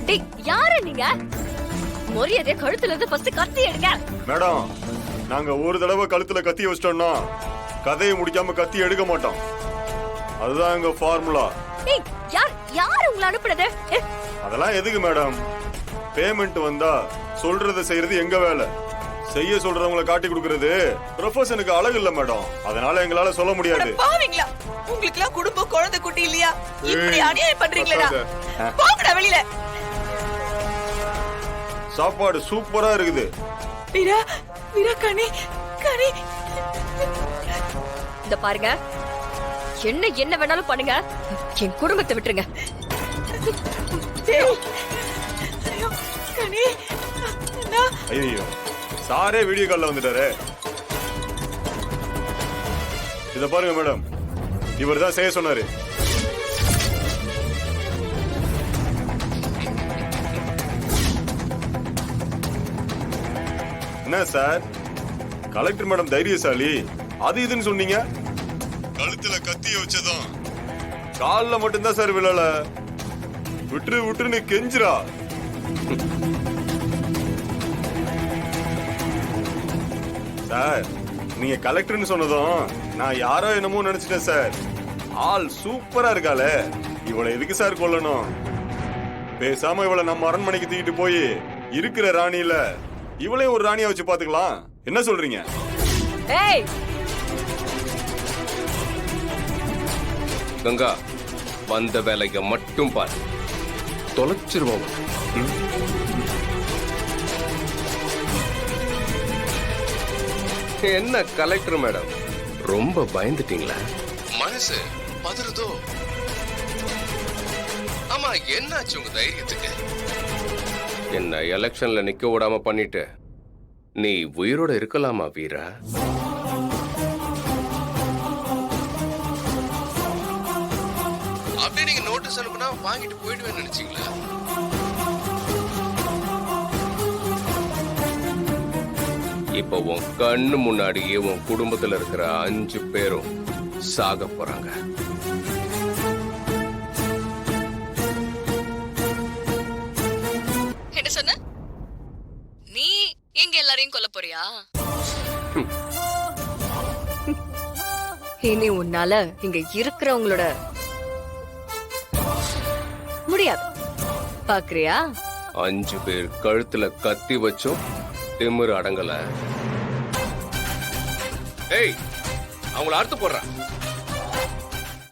டேய் யாரு நீங்க? மரியாதை கழுத்துல இருந்து ஃபர்ஸ்ட் கத்தி எடுங்க. மேடம், நாங்க ஒரு தடவை கழுத்துல கத்தி வச்சிட்டோம்னா கதையை முடிக்காம கத்தி எடுக்க மாட்டோம். அதுதான் எங்க ஃபார்முலா. டேய் யார் உங்களை அனுப்புனது? அதெல்லாம் எதுக்கு மேடம்? பேமெண்ட் வந்தா சொல்றத செய்யறது எங்க வேலை. செய்ய சொல்றவங்களை காட்டி கொடுக்கறது ப்ரொஃபஷனுக்கு அழகு இல்ல மேடம். அதனால எங்களால சொல்ல முடியாது. பாவீங்களா? உங்களுக்கு எல்லாம் குடும்பம் குழந்தை குட்டி இல்லையா? இப்படி அநியாயம் பண்றீங்களா? போங்கடா வெளியில. சாப்பாடு சூப்பரா இருக்குது. வீரா வீரா கனி கனி. இந்த பாருங்க, என்ன வேணாலும் பண்ணுங்க, என் குடும்பத்தை விட்டுருங்க. ஐயோ கனி. ஐயோ, சாரே வீடியோ கால்ல வந்துட்டாரு. இத பாருங்க மேடம், இவர் தான் செய்ய சொன்னாரு. என்ன சார், கலெக்டர் மேடம் தைரியசாலி அது இதுன்னு சொன்னீங்க. கழுத்துல கத்திய வச்சதும் கால்ல மட்டும்தான் சார் விழல. விட்டுருன்னு கெஞ்சிரா. சார், நீங்க கலெக்டர்னு சொன்னதும் நான் யாரோ என்னமோ நினைச்சிட்டேன் சார். ஆள் சூப்பரா இருக்காளே, இவளை எதுக்கு சார் கொல்லணும்? பேசாம இவளை நம்ம அரண்மனைக்கு தூக்கிட்டு போய் இருக்கிற ராணியில இவளே ஒரு ராணியா வச்சு பாத்துக்கலாம். என்ன சொல்றீங்க? ஏய் கங்கா, வந்த வேலைய மட்டும் பாரு, தொலைச்சிருவோம். என்ன கலெக்டர் மேடம், ரொம்ப பயந்துட்டீங்களா? மனசு பதறுதோ? ஆமா, என்னாச்சு உங்க தைரியத்துக்கு? என்ன எலெக்ஷன்ல நிக்க விடாம பண்ணிட்டு நீ உயிரோட இருக்கலாமா வீரா? அப்படி நீங்க நோட்டீஸ் அனுப்புனா வாங்கிட்டு போயிடுவேன்னு நினைச்சீங்களா? இப்ப உன் கண்ணு முன்னாடியே உன் குடும்பத்துல இருக்கிற 5 பேரும் சாக போறாங்க. என்ன சொன்ன? நீ எங்க எல்லாரையும் கொல்ல போறியா? இனி உன்னால இங்க இருக்கிறவங்களோட முடியாது. பாக்குறியா? 5 பேர் கழுத்துல கத்தி வச்சும் திமிரு அடங்கல. ஏய், அவங்கள அறுத்து போடுறேன்.